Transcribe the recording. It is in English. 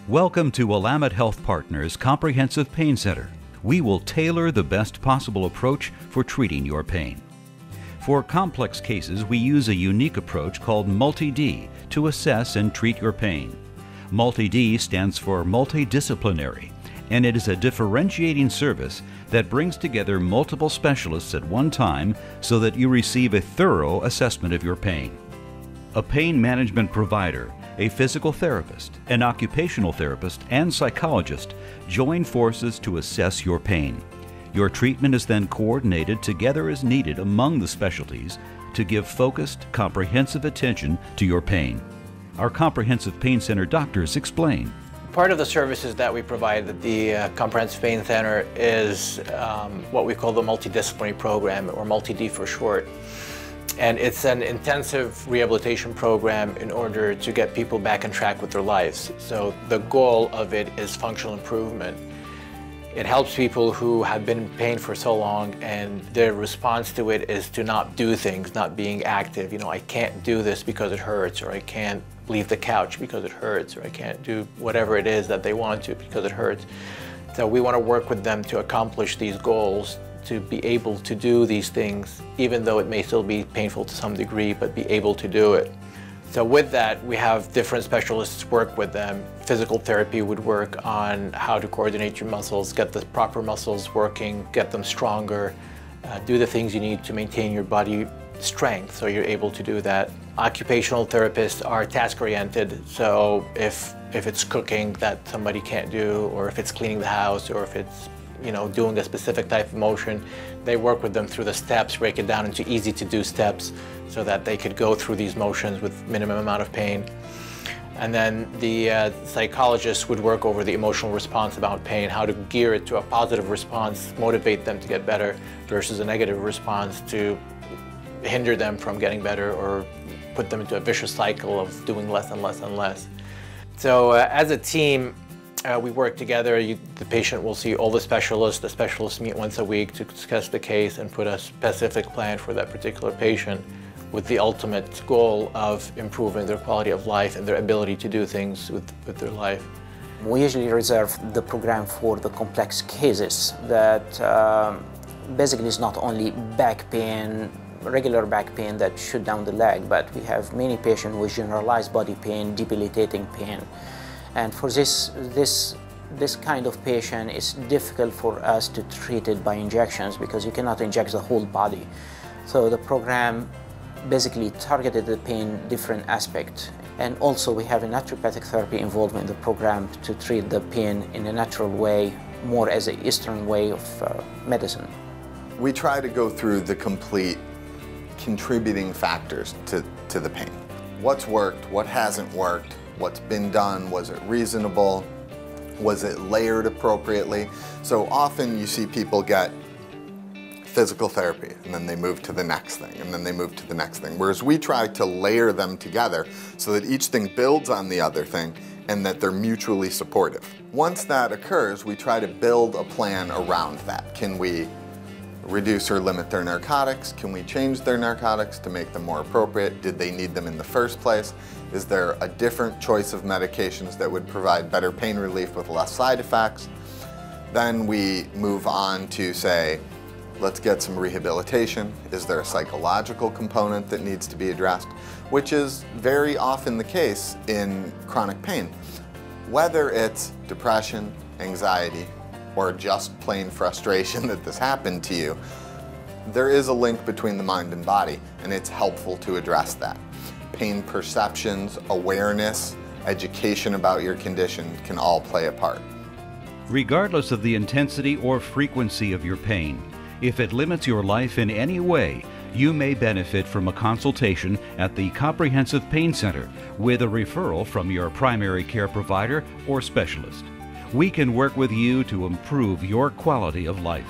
Welcome to Willamette Health Partners Comprehensive Pain Center. We will tailor the best possible approach for treating your pain. For complex cases, we use a unique approach called Multi-D to assess and treat your pain. Multi-D stands for Multidisciplinary, and it is a differentiating service that brings together multiple specialists at one time so that you receive a thorough assessment of your pain. A pain management provider, a physical therapist, an occupational therapist, and psychologist join forces to assess your pain. Your treatment is then coordinated together as needed among the specialties to give focused, comprehensive attention to your pain. Our Comprehensive Pain Center doctors explain. Part of the services that we provide at the Comprehensive Pain Center is what we call the Multidisciplinary program, or Multi-D for short. And it's an intensive rehabilitation program in order to get people back on track with their lives. So the goal of it is functional improvement. It helps people who have been in pain for so long, and their response to it is to not do things, not being active. You know, I can't do this because it hurts, or I can't leave the couch because it hurts, or I can't do whatever it is that they want to because it hurts. So we want to work with them to accomplish these goals, to be able to do these things, even though it may still be painful to some degree, but be able to do it. So with that, we have different specialists work with them. Physical therapy would work on how to coordinate your muscles, get the proper muscles working, get them stronger, do the things you need to maintain your body strength so you're able to do that. Occupational therapists are task-oriented, so if it's cooking that somebody can't do, or if it's cleaning the house, or if it's doing a specific type of motion, they work with them through the steps, break it down into easy-to-do steps so that they could go through these motions with minimum amount of pain. And then the psychologist would work over the emotional response about pain, how to gear it to a positive response, motivate them to get better, versus a negative response to hinder them from getting better or put them into a vicious cycle of doing less and less and less. So as a team, we work together. The patient will see all the specialists meet once a week to discuss the case and put a specific plan for that particular patient, with the ultimate goal of improving their quality of life and their ability to do things with their life. We usually reserve the program for the complex cases that basically is not only back pain, regular back pain that shoot down the leg, but we have many patients with generalized body pain, debilitating pain. And for this kind of patient, it's difficult for us to treat it by injections because you cannot inject the whole body. So the program basically targeted the pain different aspects. And also we have a naturopathic therapy involved in the program to treat the pain in a natural way, more as an Eastern way of medicine. We try to go through the complete contributing factors to the pain. What's worked, what hasn't worked, what's been done, was it reasonable, was it layered appropriately? So often you see people get physical therapy and then they move to the next thing and then they move to the next thing, whereas we try to layer them together so that each thing builds on the other thing and that they're mutually supportive. Once that occurs, we try to build a plan around that. Can we reduce or limit their narcotics? Can we change their narcotics to make them more appropriate? Did they need them in the first place? Is there a different choice of medications that would provide better pain relief with less side effects? Then we move on to say, let's get some rehabilitation. Is there a psychological component that needs to be addressed? Which is very often the case in chronic pain. Whether it's depression, anxiety, or just plain frustration that this happened to you, there is a link between the mind and body, and it's helpful to address that. Pain perceptions, awareness, education about your condition can all play a part. Regardless of the intensity or frequency of your pain, if it limits your life in any way, you may benefit from a consultation at the Comprehensive Pain Center with a referral from your primary care provider or specialist. We can work with you to improve your quality of life.